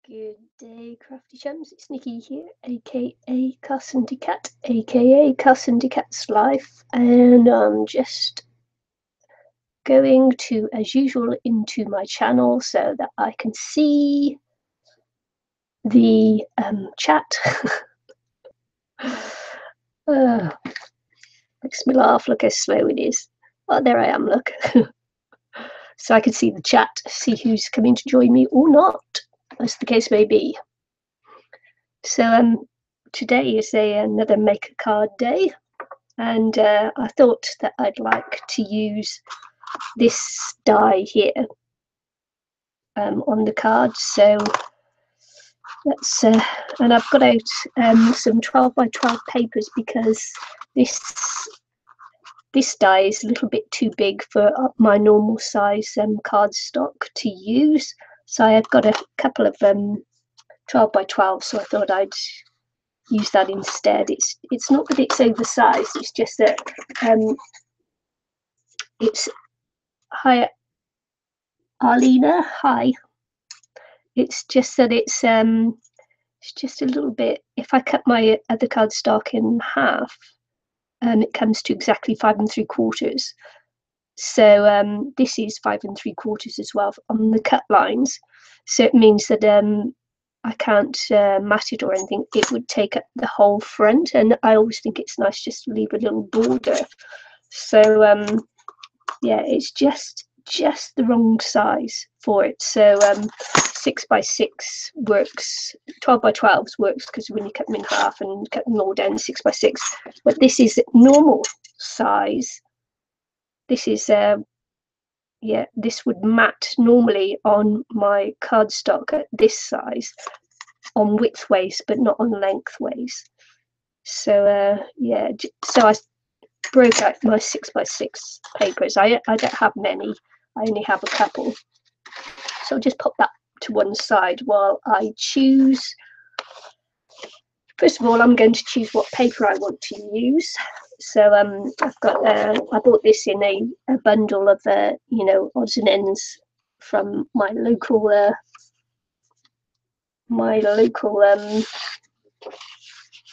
Good day, crafty chums. It's Nikki here, aka Cassandicat, aka Cassandicat's Life, and I'm just going to, as usual, into my channel so that I can see the chat. Makes me laugh. Look how slow it is. Oh, there I am. Look. So I can see the chat, see who's coming to join me or not, as the case may be. So today is another make a card day, and I thought that I'd like to use this die here on the card. So let's and I've got out some 12 by 12 papers because this die is a little bit too big for my normal size cardstock to use. So I've got a couple of 12 by 12, so I thought I'd use that instead. It's not that it's oversized, it's just that it's hi Arlena, hi. It's just that it's just a little bit, if I cut my other cardstock in half, it comes to exactly 5 3/4. So this is 5 3/4 as well on the cut lines. So it means that I can't mat it or anything. It would take up the whole front, and I always think it's nice just to leave a little border. So yeah, it's just the wrong size for it. So 6 by 6 works, 12 by 12s works because when you cut them in half and cut them all down 6 by 6. But this is normal size. This is yeah, this would mat normally on my cardstock at this size on widthways, but not on lengthways. So yeah, so I broke out my 6 by 6 papers. I don't have many, I only have a couple. So I'll just pop that to one side while I choose. First of all, I'm going to choose what paper I want to use. So I've got I bought this in a bundle of odds and ends from my local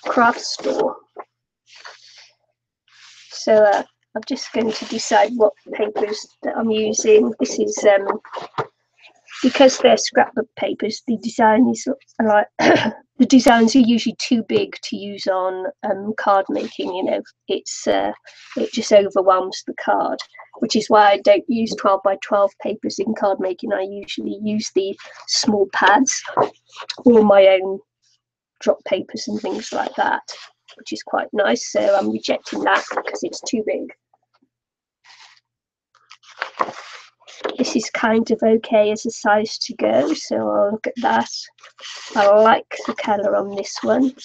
craft store. So I'm just going to decide what papers that I'm using. This is because they're scrapbook papers, the design is like the designs are usually too big to use on card making. You know, it just overwhelms the card, which is why I don't use 12 by 12 papers in card making. I usually use the small pads or my own drop papers and things like that, which is quite nice. So I'm rejecting that because it's too big. This is kind of okay as a size to go, so I'll look at that. I like the colour on this one.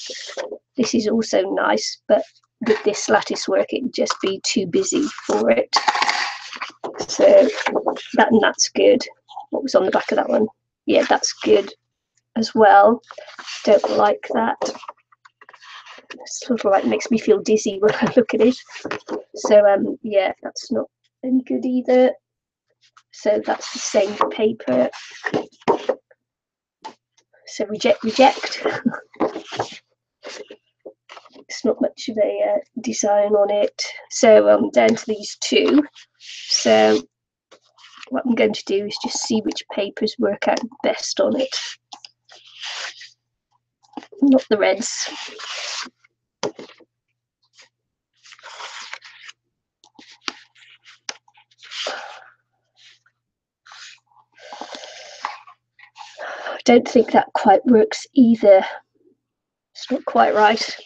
This is also nice, but with this lattice work it would just be too busy for it. So that's good. What was on the back of that one? Yeah, that's good as well. Don't like that. It's sort of like makes me feel dizzy when I look at it. So yeah, that's not any good either. So that's the same paper. So reject. It's not much of a design on it. So down to these two. So what I'm going to do is just see which papers work out best on it. Not the reds. I don't think that quite works either. It's not quite right.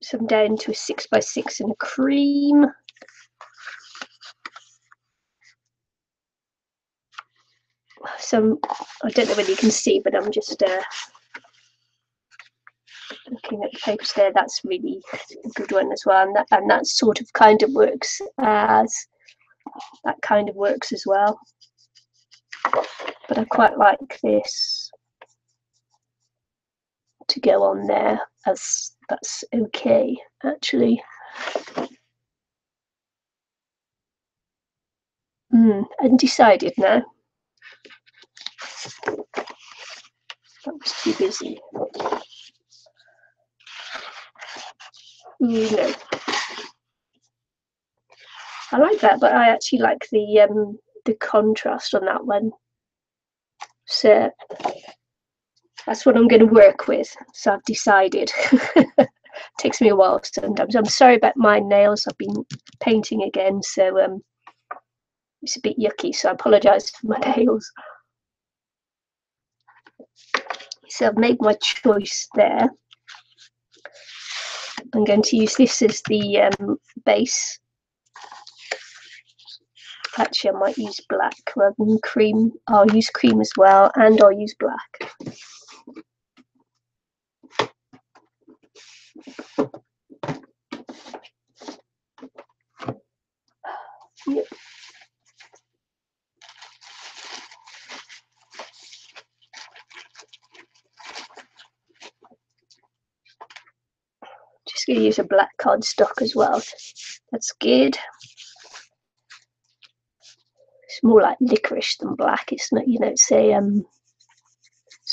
So I'm down to a 6 by 6 and a cream. So I don't know whether you can see, but I'm just looking at the papers there. That's really a good one as well, and that sort of kind of works as well. But I quite like this to go on there, as that's okay actually. Undecided now. That was too busy. No. I like that, but I actually like the contrast on that one. So that's what I'm going to work with. So I've decided. Takes me a while sometimes. I'm sorry about my nails. I've been painting again, so it's a bit yucky. So I apologise for my nails. So I've made my choice there. I'm going to use this as the base. Actually, I might use black rather than cream. I'll use cream as well, and I'll use black. Yep. Just going to use a black cardstock as well. That's good. It's more like licorice than black. It's not, you know, it's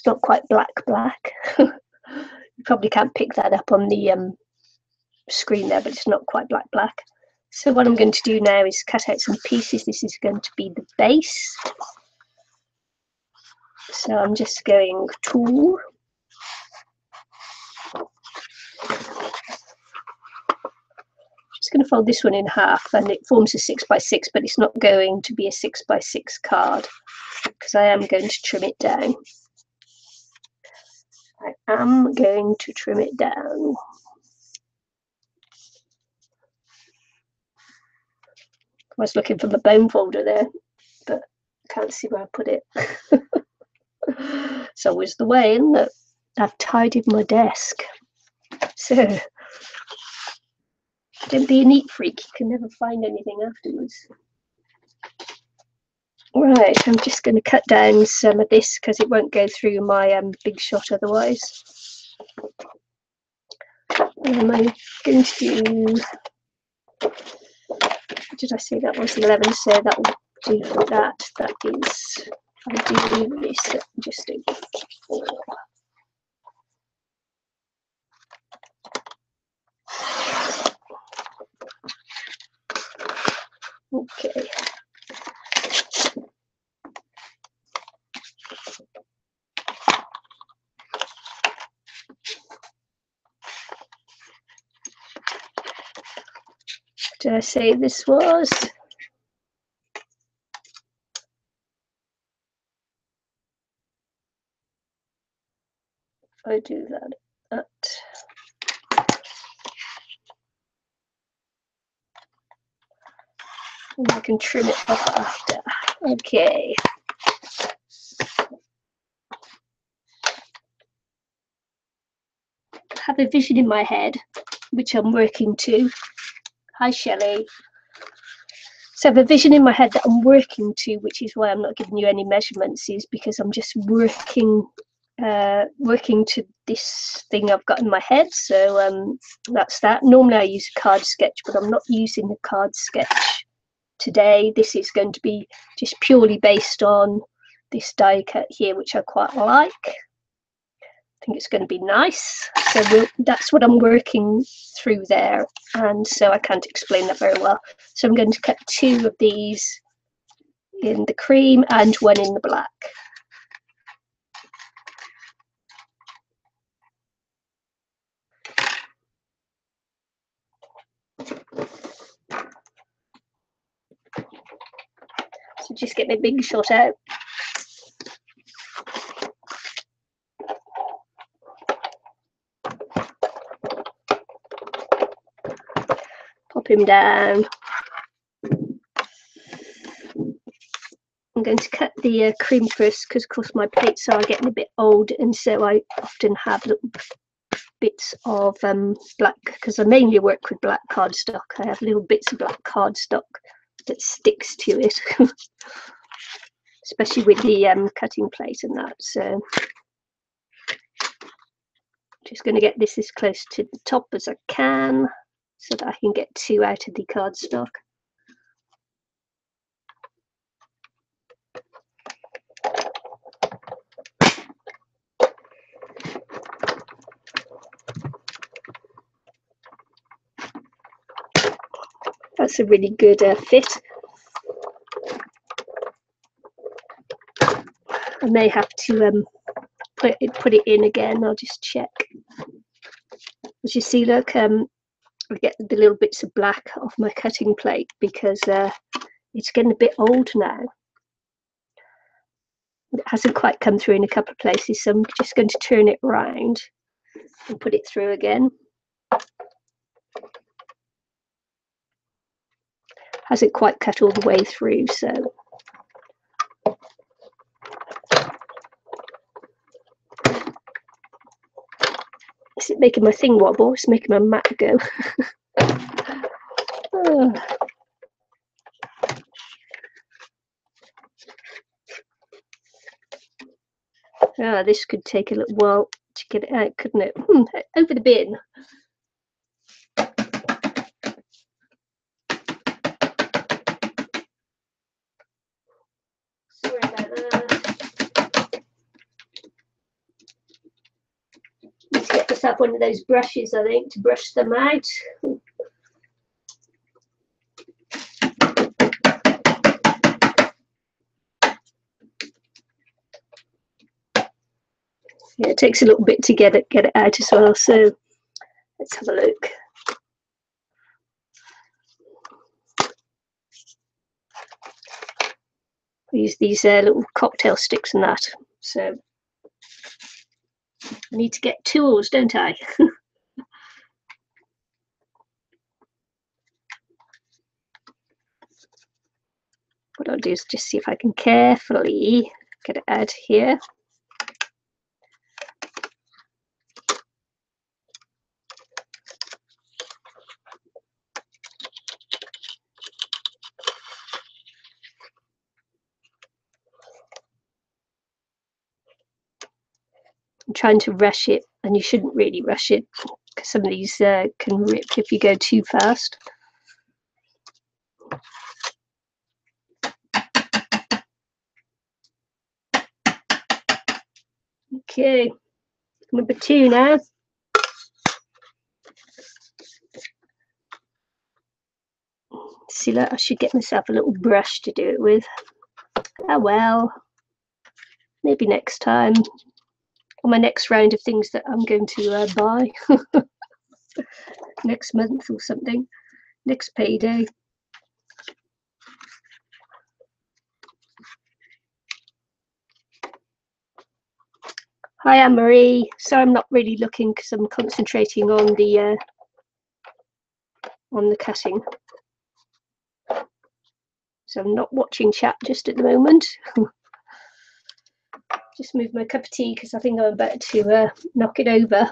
not quite black. You probably can't pick that up on the screen there, but it's not quite black. So what I'm going to do now is cut out some pieces. This is going to be the base. So I'm just going tool. Just going to fold this one in half, and it forms a 6x6, but it's not going to be a 6x6 card because I am going to trim it down. I am going to trim it down. I was looking for my bone folder there, but I can't see where I put it. It's always the way, isn't it? I've tidied my desk. So don't be a neat freak, you can never find anything afterwards. Right, I'm just going to cut down some of this because it won't go through my big shot otherwise. And I'm going to do, what did I say, that was 11, so that will do for that. That is, I'll do this, just do 4. Okay. Did I say this was? I do that. And I can trim it off after. Okay. I have a vision in my head, which I'm working to. Hi, Shelley. So I have a vision in my head that I'm working to, which is why I'm not giving you any measurements, is because I'm just working to this thing I've got in my head. So that's that. Normally I use a card sketch, but I'm not using the card sketch today. This is going to be just purely based on this die cut here, which I quite like. I think it's going to be nice. So that's what I'm working through there, and so I can't explain that very well. So I'm going to cut 2 of these in the cream and 1 in the black. So just get my big shot out. Pop him down. I'm going to cut the cream first because, of course, my plates are getting a bit old, and so I often have little bits of black, because I mainly work with black cardstock. I have little bits of black cardstock that sticks to it, especially with the cutting plate and that. So just going to get this as close to the top as I can so that I can get 2 out of the cardstock. That's a really good fit. I may have to put it in again. I'll just check. As you see, look, I get the little bits of black off my cutting plate because it's getting a bit old now. It hasn't quite come through in a couple of places, so I'm just going to turn it round and put it through again. Hasn't quite cut all the way through, so is it making my thing wobble? It's making my mat go. Oh. Ah, this could take a little while to get it out, couldn't it? Over the bin. Sorry about that. Need to get myself one of those brushes, I think, to brush them out. Yeah, it takes a little bit to get it out as well. So let's have a look. I use these little cocktail sticks and that. So I need to get tools, don't I? What I'll do is just see if I can carefully get it out here. I'm trying to rush it, and you shouldn't really rush it because some of these can rip if you go too fast. Okay, number 2 now. See, look, I should get myself a little brush to do it with. Oh well, maybe next time. On my next round of things that I'm going to buy next month or something, next payday. Hi, Anne-Marie. Sorry, I'm not really looking because I'm concentrating on the cutting. So I'm not watching chat just at the moment. Just move my cup of tea because I think I'm about to knock it over.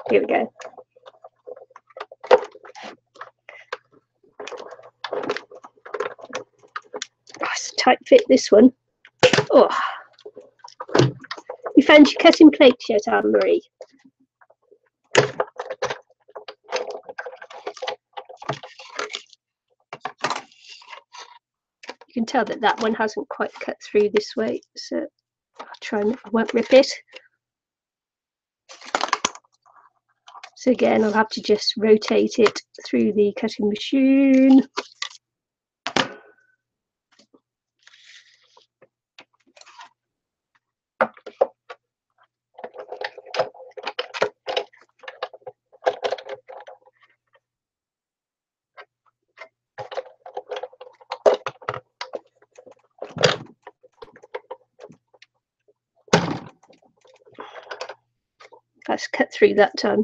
Here we go. Oh, it's a tight fit, this one. Oh, you found your cutting plate yet, Anne-Marie? You can tell that that one hasn't quite cut through this way, so I'll try and I won't rip it. So again, I'll have to just rotate it through the cutting machine. That's cut through that time.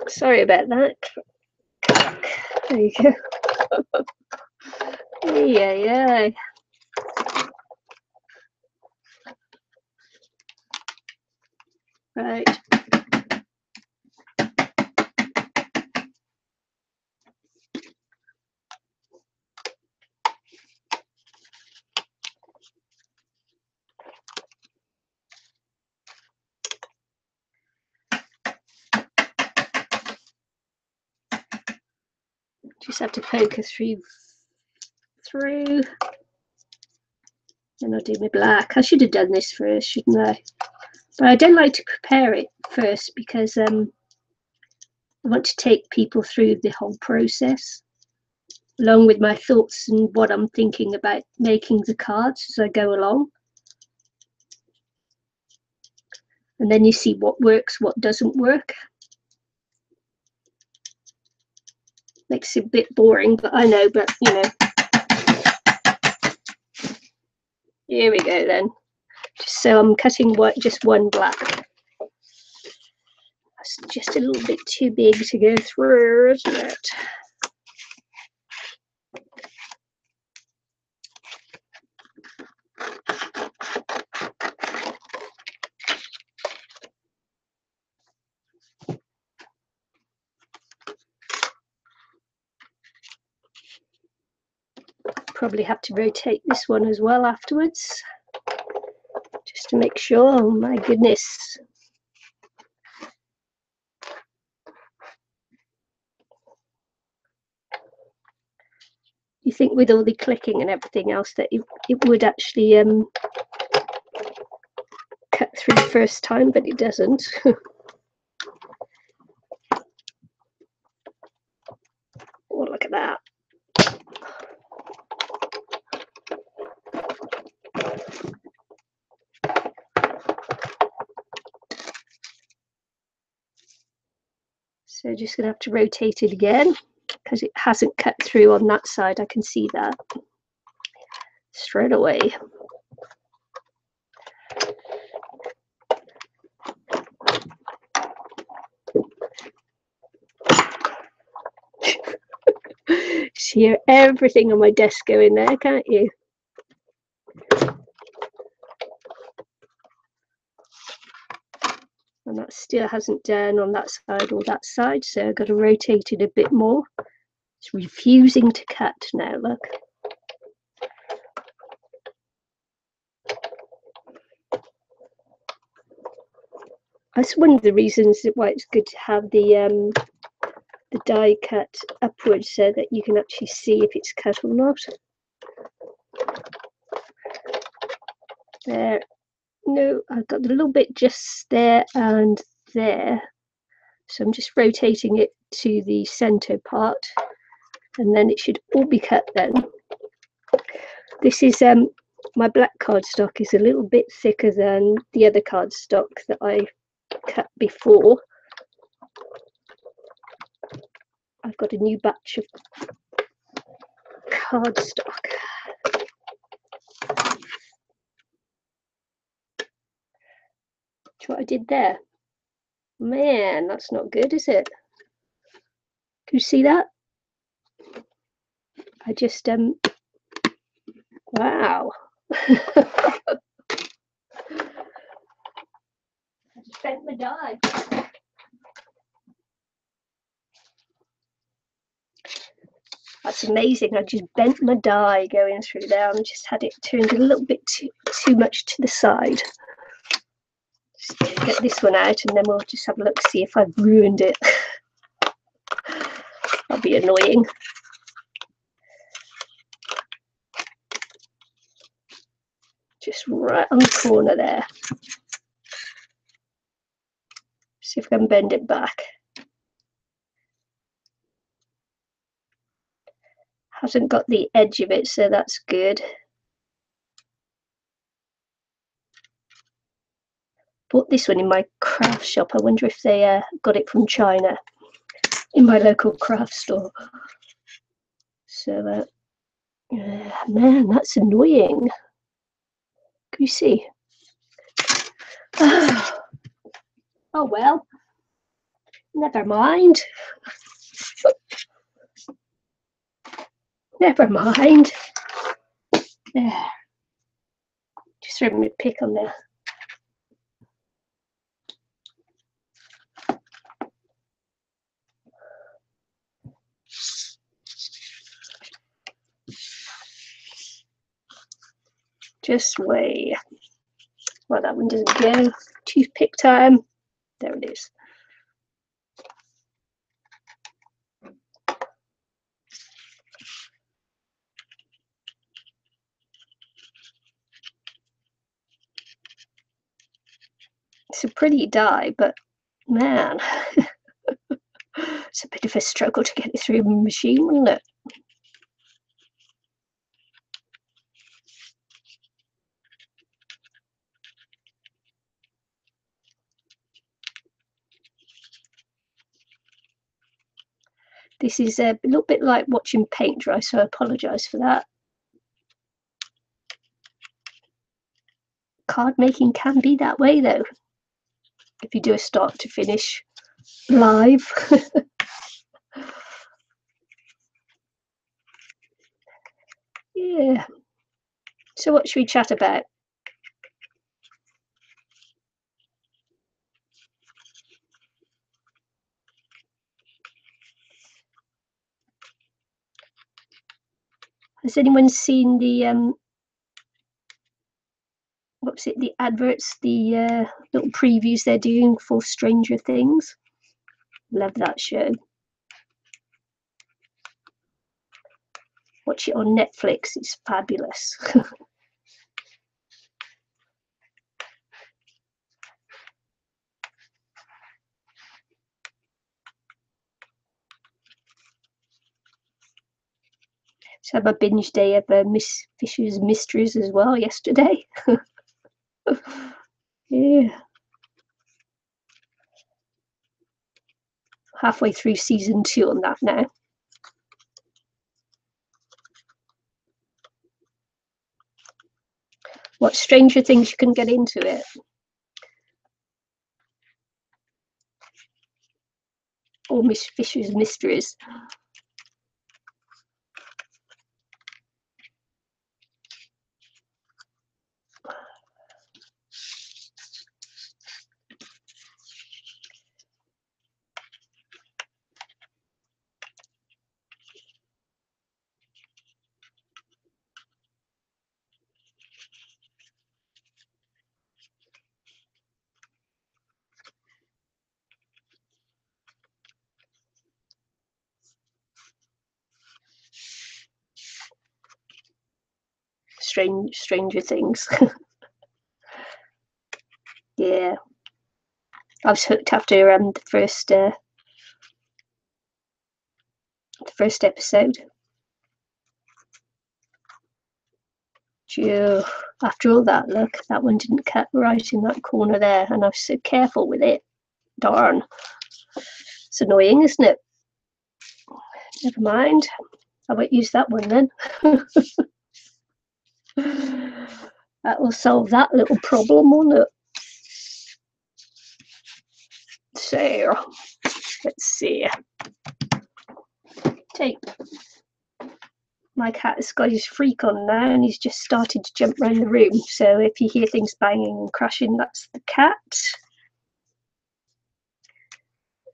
Sorry about that. There you go. Yeah. Right. Just have to poke her through. Then I'll do my black. I should have done this first, shouldn't I? But I don't like to prepare it first because I want to take people through the whole process, along with my thoughts and what I'm thinking about making the cards as I go along. And then you see what works, what doesn't work. Makes it a bit boring, but I know, but you know. Here we go then. So I'm cutting just one black. That's just a little bit too big to go through, isn't it? Probably have to rotate this one as well afterwards, just to make sure. Oh my goodness. You think with all the clicking and everything else that it would actually cut through the first time, but it doesn't. Oh, look at that. So just gonna have to rotate it again because it hasn't cut through on that side. I can see that straight away. See hear everything on my desk go in there, can't you? And that still hasn't done on that side or that side, so I've got to rotate it a bit more. It's refusing to cut now, look. That's one of the reasons why it's good to have the die cut upwards so that you can actually see if it's cut or not. There. No, I've got a little bit just there and there. So I'm just rotating it to the center part, and then it should all be cut then. This is my black cardstock is a little bit thicker than the other cardstock that I cut before. I've got a new batch of cardstock. What I did there, man, that's not good, is it? Can you see that? I just wow. I just bent my die. That's amazing. I just bent my die going through there and just had it turned a little bit too much to the side. Just get this one out and then we'll just have a look, see if I've ruined it. That'll be annoying. Just right on the corner there. See if I can bend it back. Hasn't got the edge of it, so that's good. Bought this one in my craft shop. I wonder if they got it from China in my local craft store. So, man, that's annoying. Can you see? Oh well, never mind. Never mind. There. Just throw my pick on there. Just wait. Well, that one doesn't go. Toothpick time. There it is. a pretty dye, but man, it's a bit of a struggle to get it through the machine, wasn't it? This is a little bit like watching paint dry, so I apologise for that. Card making can be that way though, if you do a start to finish live. Yeah. So what should we chat about? Has anyone seen the what's it, the adverts, the little previews they're doing for Stranger Things? Love that show. Watch it on Netflix, it's fabulous. So I had a binge day of Miss Fisher's Mysteries as well yesterday. Yeah. Halfway through season 2 on that now. What, Stranger Things you couldn't get into it? Or Miss Fisher's Mysteries? Stranger Things. Yeah. I was hooked after the first episode. Gee, after all that, look, that one didn't cut right in that corner there, and I was so careful with it. Darn. It's annoying, isn't it? Never mind. I won't use that one then. That will solve that little problem, won't it? So, let's see. Tape. My cat has got his freak on now and he's just started to jump around the room. So if you hear things banging and crashing, that's the cat.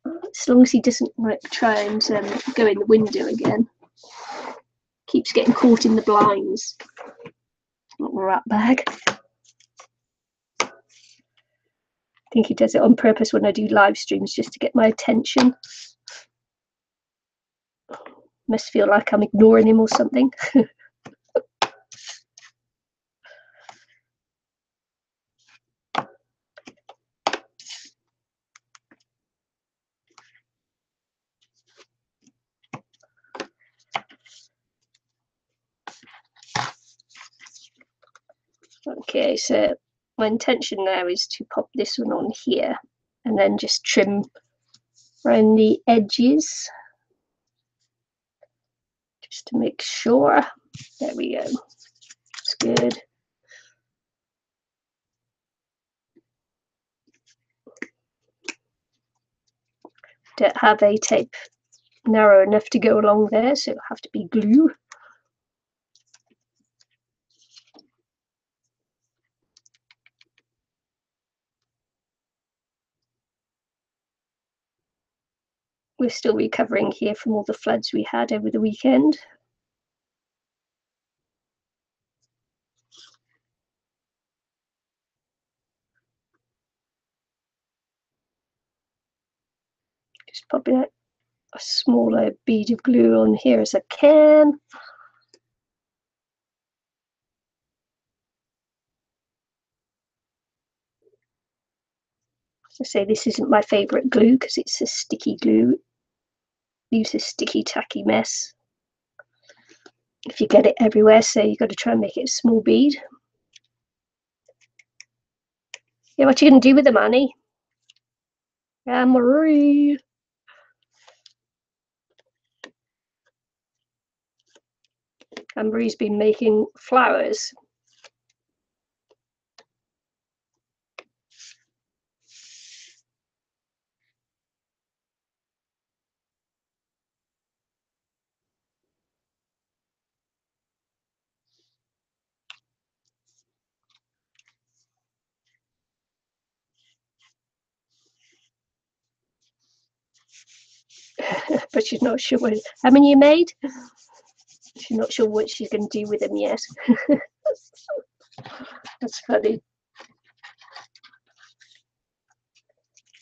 As long as he doesn't like try and go in the window again. Keeps getting caught in the blinds. Little rat bag. I think he does it on purpose when I do live streams just to get my attention. Must feel like I'm ignoring him or something. Okay, so my intention now is to pop this one on here and then just trim around the edges just to make sure. There we go. It's good. Don't have a tape narrow enough to go along there, so it'll have to be glue. We're still recovering here from all the floods we had over the weekend. Just popping out a smaller bead of glue on here as I can. I say this isn't my favourite glue because it's a sticky glue. Leaves a sticky, tacky mess if you get it everywhere, so you've got to try and make it a small bead. Yeah, what are you going to do with them, Annie? Anne-Marie. Anne-Marie's been making flowers. But she's not sure what. How many you made? She's not sure what she's going to do with them yet. That's funny.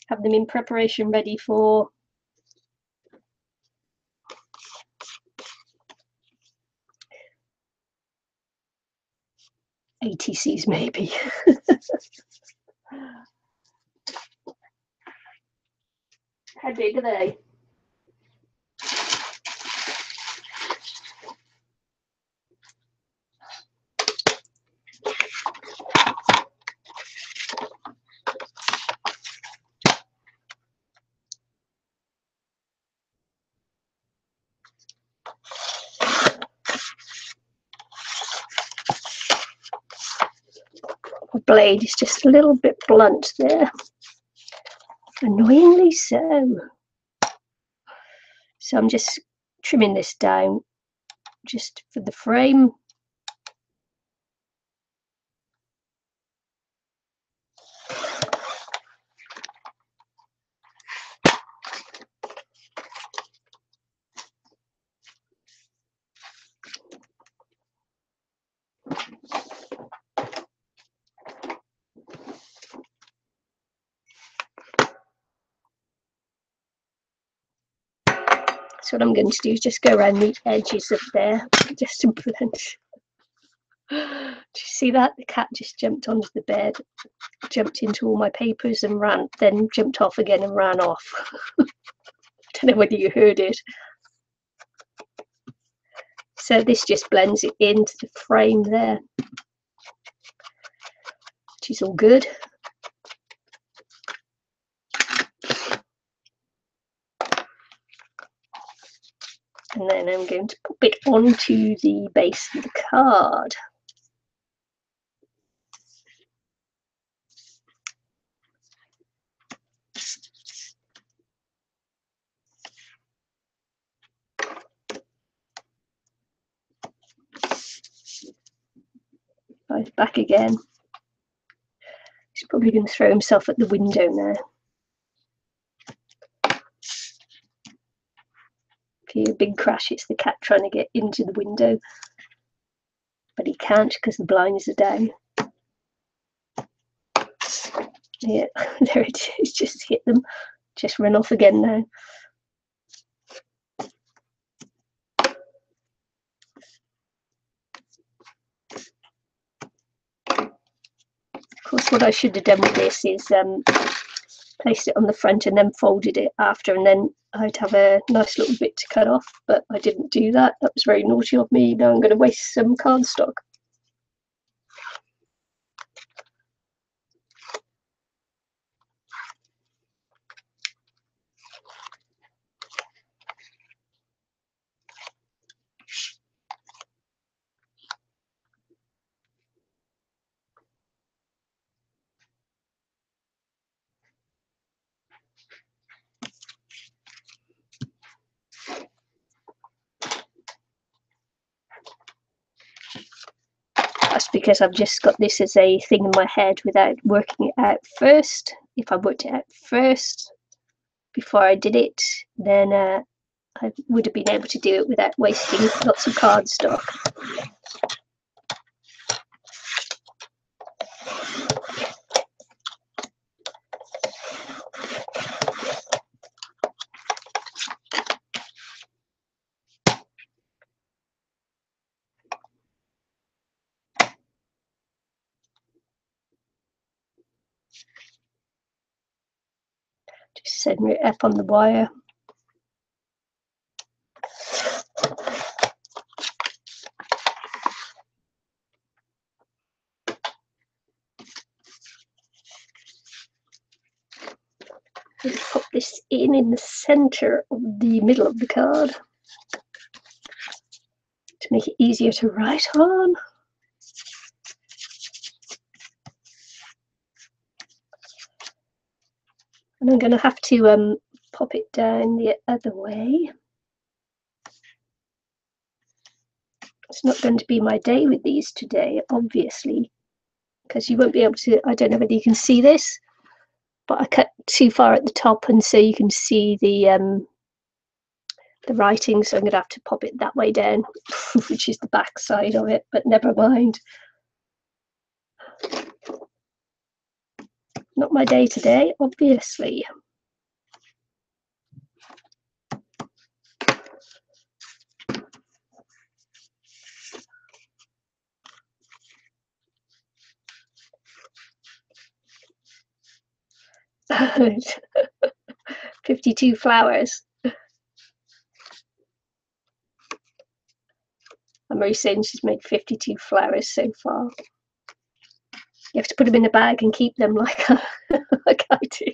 Have them in preparation ready for ATCs maybe. How big are they? My blade is just a little bit blunt there. Annoyingly so. So I'm just trimming this down just for the frame. So what I'm going to do is just go around the edges of there, just to blend. Do you see that? The cat just jumped onto the bed, jumped into all my papers and ran, then jumped off again and ran off. I don't know whether you heard it. So this just blends it into the frame there, which is all good. And then I'm going to pop it onto the base of the card. Back again. He's probably going to throw himself at the window now. Okay, a big crash. It's the cat trying to get into the window, but he can't because the blinds are down. Yeah, there it is. Just hit them. Just run off again now. Of course, what I should have done with this is placed it on the front and then folded it after, and then I'd have a nice little bit to cut off, but I didn't do that. That was very naughty of me. Now I'm going to waste some cardstock. That's because I've just got this as a thing in my head without working it out first. If I worked it out first before I did it, then I would have been able to do it without wasting lots of cardstock. Just setting it up on the wire. And pop this in the center of the middle of the card to make it easier to write on. And I'm going to have to pop it down the other way. It's not going to be my day with these today, obviously, because you won't be able to, I don't know whether you can see this, but I cut too far at the top, and so you can see the writing, so I'm going to have to pop it that way down, which is the back side of it, but never mind. Not my day today, obviously. $52. And Marie's saying she's made 52 flowers so far. You have to put them in a bag and keep them like I do.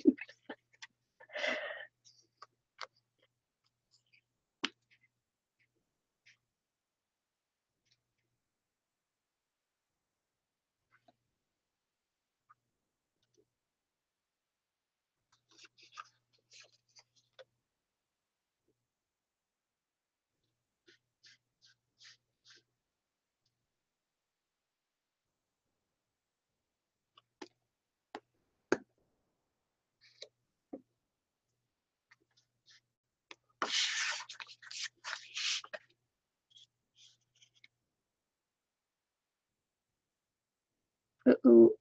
Uh-oh.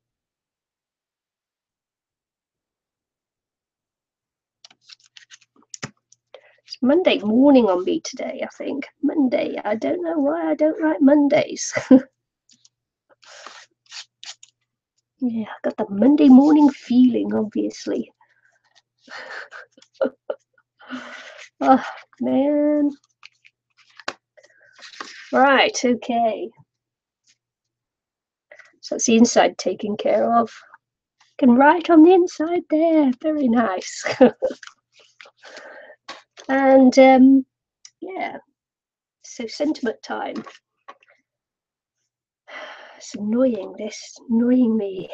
It's Monday morning on me today, I think. Monday. I don't know why I don't write Mondays. Yeah, I got the Monday morning feeling, obviously. Oh, man. Right, okay. So that's the inside taken care of. Can write on the inside there. Very nice. And yeah, so sentiment time. It's annoying, this, annoying me.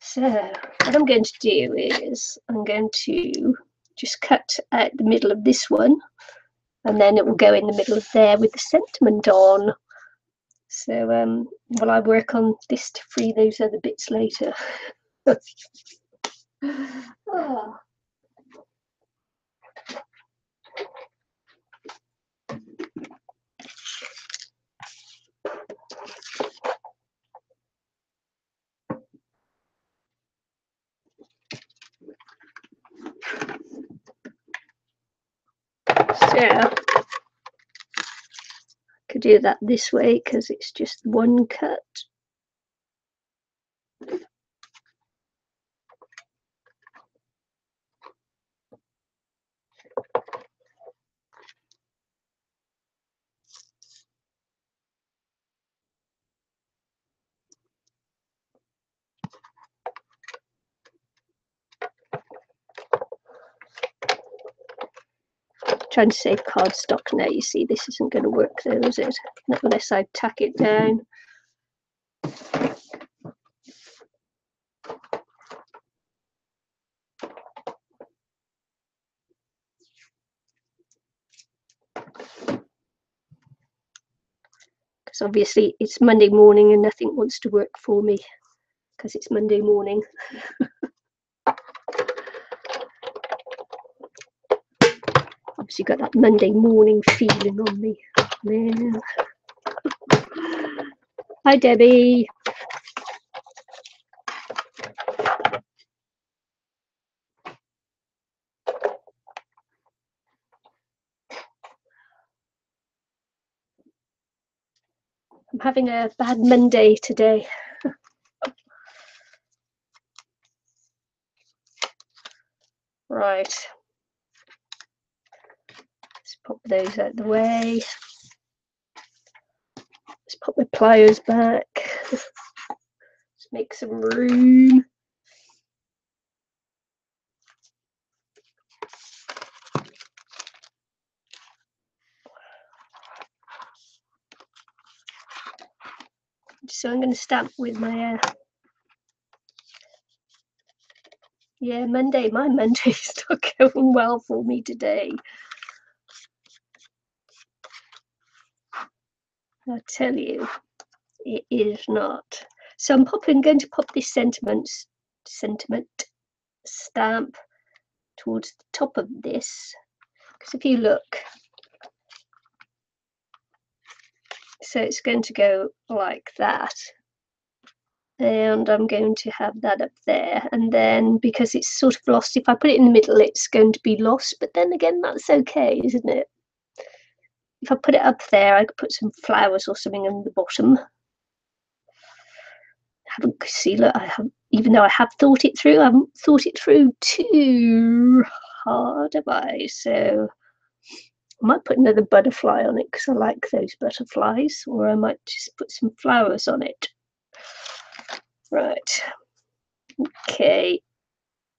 So what I'm going to do is I'm going to just cut out the middle of this one, and then it will go in the middle of there with the sentiment on. So will I work on this to free those other bits later? Oh. So could do that this way because it's just one cut. Trying to save cardstock now. You see, this isn't going to work though, is it? Not unless I tack it down. Because obviously it's Monday morning and nothing wants to work for me because it's Monday morning. Obviously got that Monday morning feeling on me, man. Hi Debbie. I'm having a bad Monday today. Right. Let's pop those out of the way. Let's pop the pliers back. Let's make some room. So I'm going to stamp with my yeah, Monday. My Monday's not going well for me today. I tell you, it is not. So I'm going to pop this sentiment stamp towards the top of this, because if you look, so it's going to go like that, and I'm going to have that up there, and then because it's sort of lost, if I put it in the middle it's going to be lost, but then again that's okay, isn't it? If I put it up there I could put some flowers or something on the bottom. Haven't see, look, I have, even though I have thought it through, I haven't thought it through too hard, have I? So I might put another butterfly on it because I like those butterflies, or I might just put some flowers on it. Right, okay,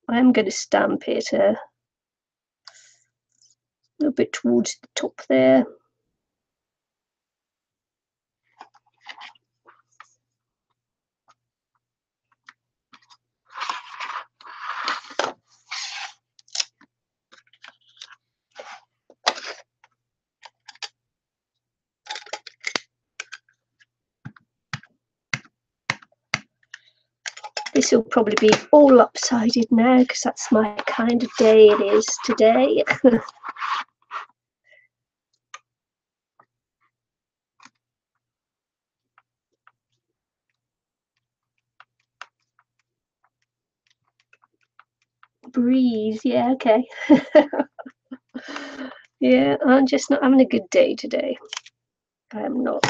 I'm going to stamp it a little bit towards the top there. This will probably be all lopsided now because that's my kind of day it is today. Breeze, yeah, okay. Yeah, I'm just not having a good day today. I am not.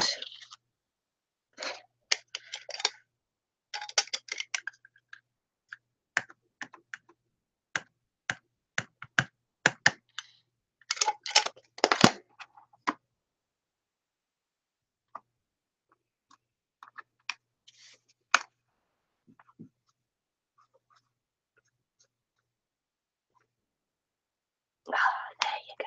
There you go.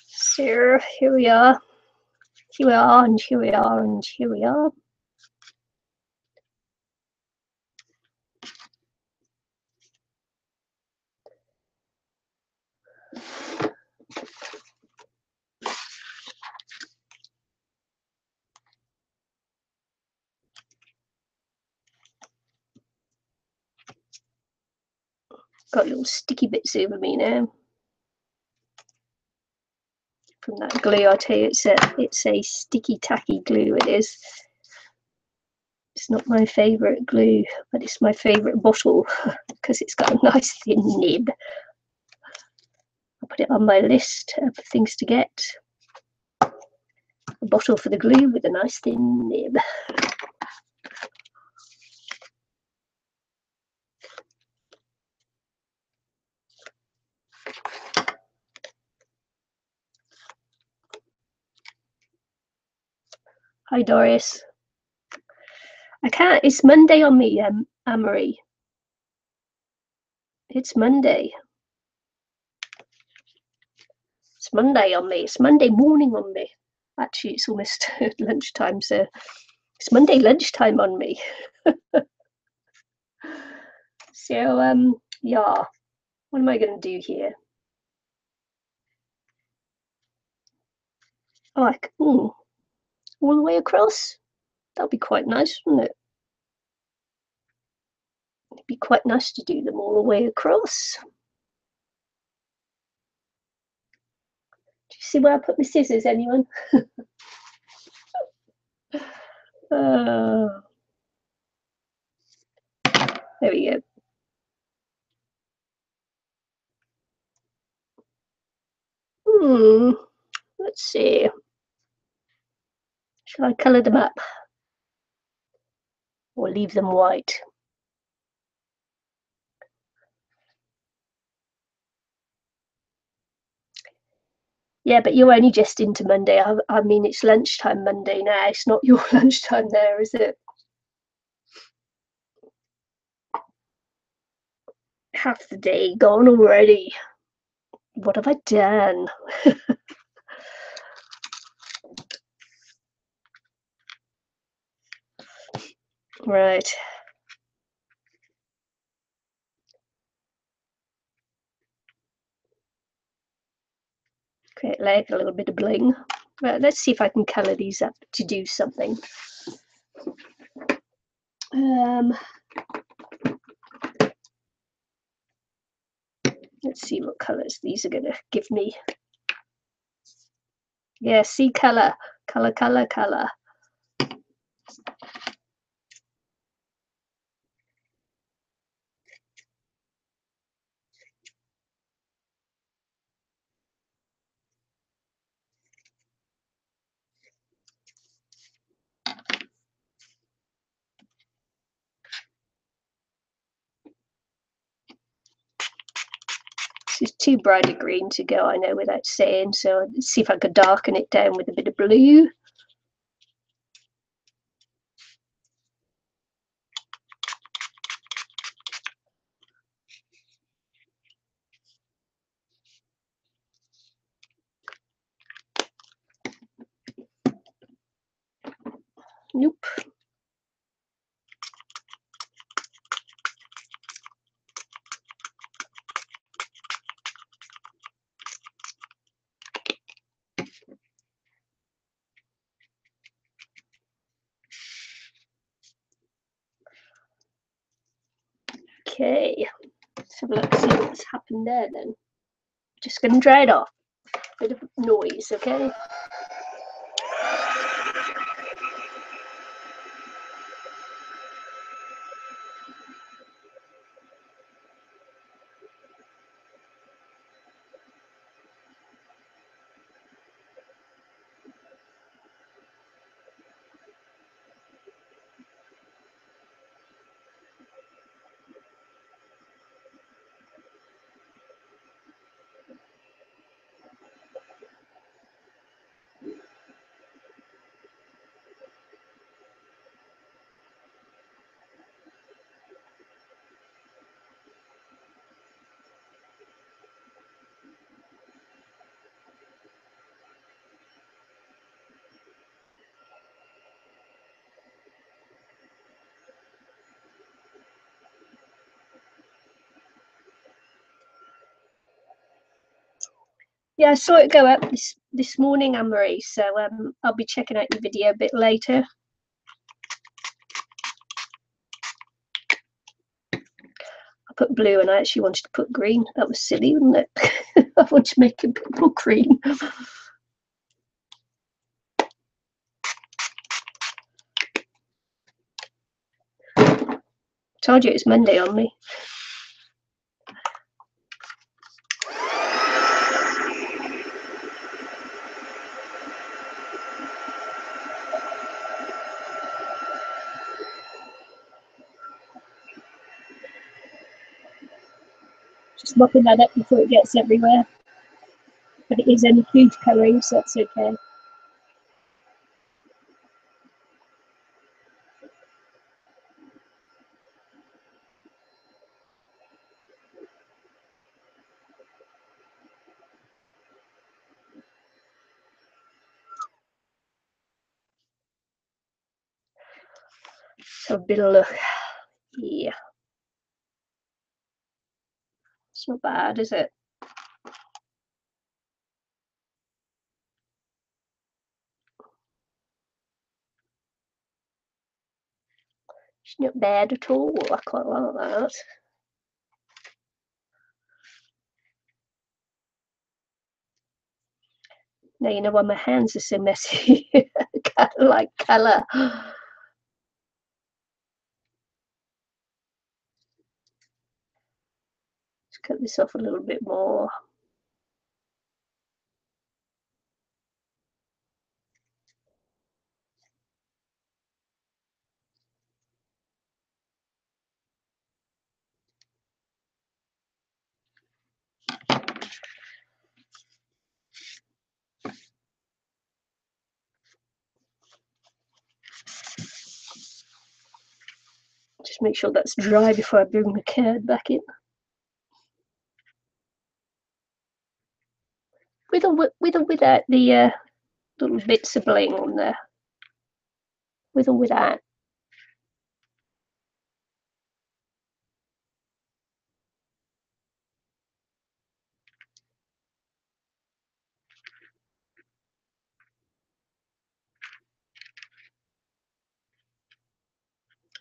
So here we are. Here we are, and here we are, and here we are. Got little sticky bits over me now from that glue. I tell you, it's a sticky tacky glue. It is. It's not my favourite glue, but it's my favourite bottle because it's got a nice thin nib. I'll put it on my list of things to get. A bottle for the glue with a nice thin nib. Hi Doris. I can't. It's Monday on me, Amory. It's Monday. It's Monday on me. It's Monday morning on me. Actually, it's almost lunchtime, so it's Monday lunchtime on me. So, yeah. What am I going to do here? Oh, all the way across? That'd be quite nice, wouldn't it? It'd be quite nice to do them all the way across. Do you see where I put my scissors, anyone? There we go. Let's see. Shall I colour them up or leave them white? Yeah, but you're only just into Monday. I mean, it's lunchtime Monday now. It's not your lunchtime there, is it? Half the day gone already. What have I done? Right. Create like a little bit of bling. Right, let's see if I can colour these up to do something. Let's see what colours these are going to give me. Yeah, see colour. Colour, colour, colour. This is too bright a green to go, I know, without saying, so let's see if I could darken it down with a bit of blue. Nope. Okay, let's have a look, see what's happened there then. Just going to dry it off. Bit of noise, okay? Yeah, I saw it go up this morning, Anne-Marie, so I'll be checking out your video a bit later. I put blue and I actually wanted to put green. That was silly, wasn't it? I want to make it purple green. Told you it's Monday on me. Just mopping that up before it gets everywhere. But it is only huge colouring, so that's okay. So a bit of look. Yeah. It's not bad, is it? It's not bad at all. I quite like that. Now you know why my hands are so messy. Kind of like colour. Let's cut this off a little bit more. Just make sure that's dry before I bring the curd back in. With or without the little bits of bling on there? With or without?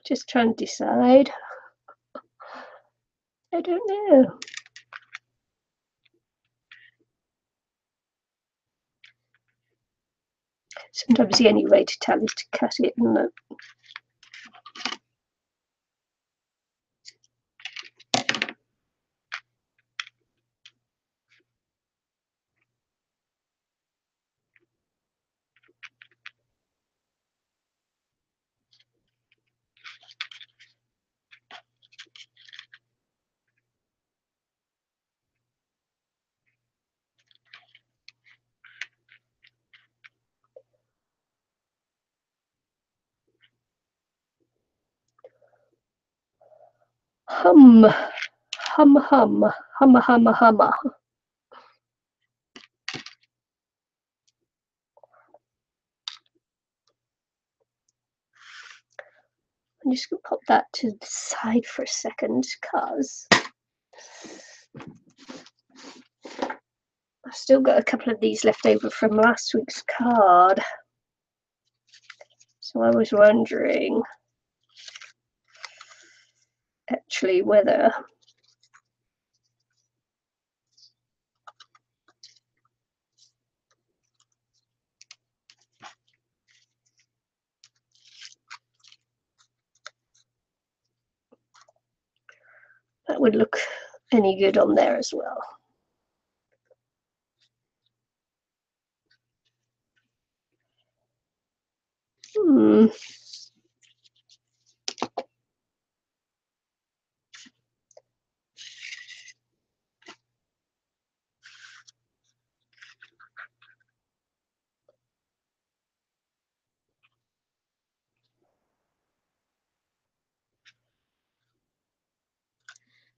Just trying to decide. I don't know. Sometimes the only way to tell is to cut it, isn't it? Hum, hum, hum, hum, hum, hum. I'm just going to pop that to the side for a second because I've still got a couple of these left over from last week's card. So I was wondering actually whether that would look any good on there as well.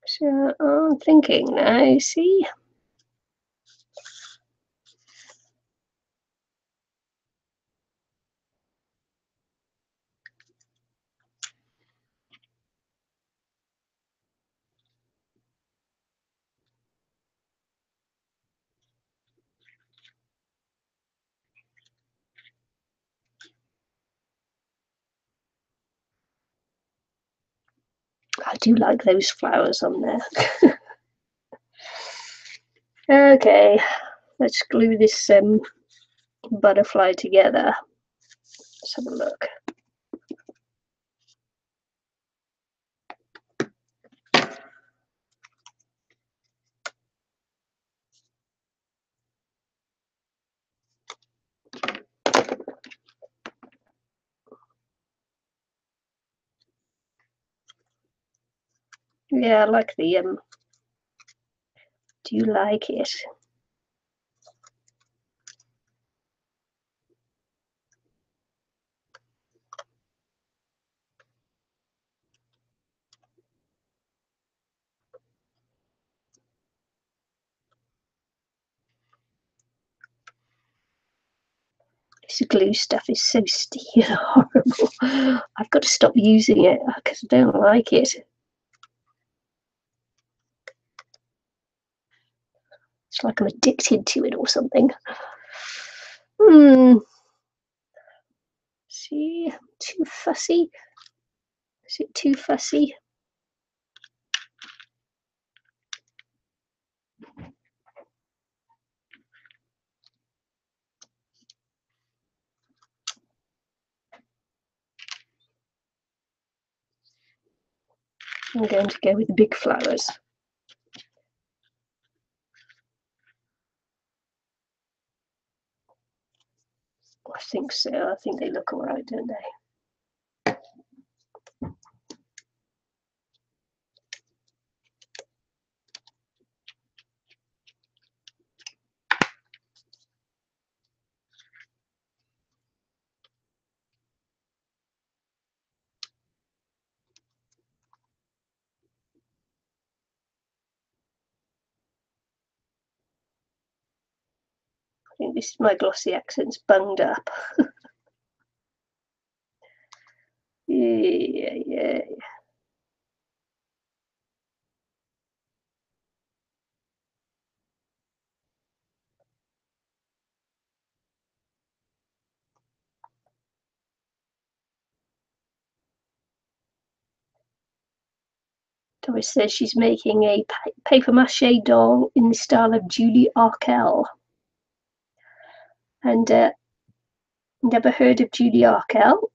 So I'm thinking now, see? I do like those flowers on there. Okay, let's glue this butterfly together. Let's have a look. Yeah, I like the do you like it? This glue stuff is so sticky and horrible. I've got to stop using it because I don't like it. It's like I'm addicted to it or something. See, too fussy. Is it too fussy? I'm going to go with the big flowers. I think so. I think they look all right, don't they? think this is my glossy accent's bunged up. Yeah. Doris says she's making a paper mache doll in the style of Julie Arkell. And never heard of Julie Arkell.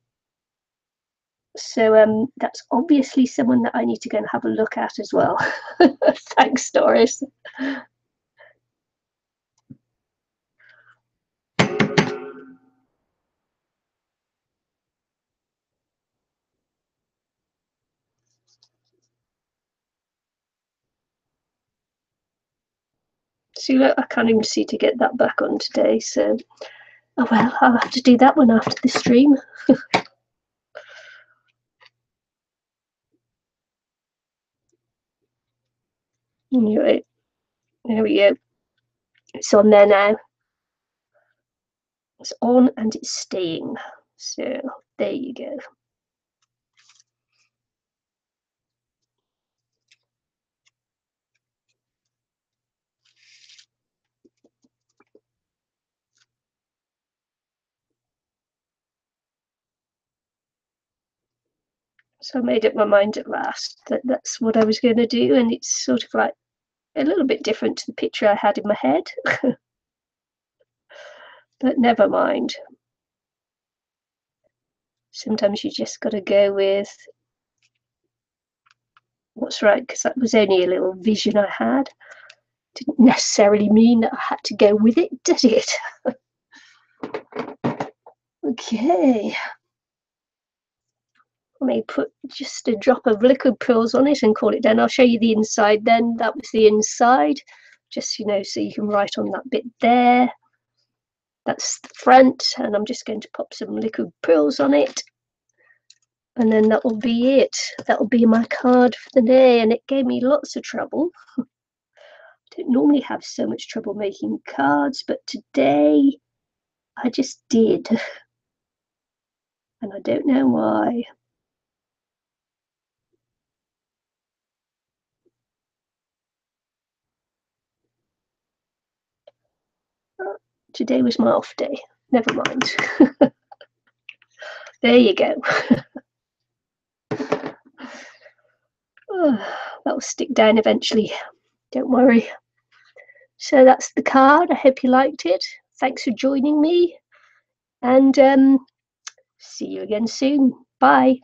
So that's obviously someone that I need to go and have a look at as well. Thanks, Doris. See, look, I can't even see to get that back on today. So, oh well, I'll have to do that one after the stream. Anyway, there we go. It's on there now. It's on and it's staying. So there you go. So I made up my mind at last that that's what I was going to do, and it's sort of like a little bit different to the picture I had in my head. But never mind. Sometimes you just got to go with what's right, because that was only a little vision I had. Didn't necessarily mean that I had to go with it, did it? Okay. I may put just a drop of liquid pearls on it and call it done. I'll show you the inside then. That was the inside, just, you know, so you can write on that bit there. That's the front, and I'm just going to pop some liquid pearls on it. And then that will be it. That will be my card for the day, and it gave me lots of trouble. I don't normally have so much trouble making cards, but today I just did. And I don't know why. Today was my off day. Never mind. There you go. Oh, that'll stick down eventually. Don't worry. So that's the card. I hope you liked it. Thanks for joining me. And see you again soon. Bye.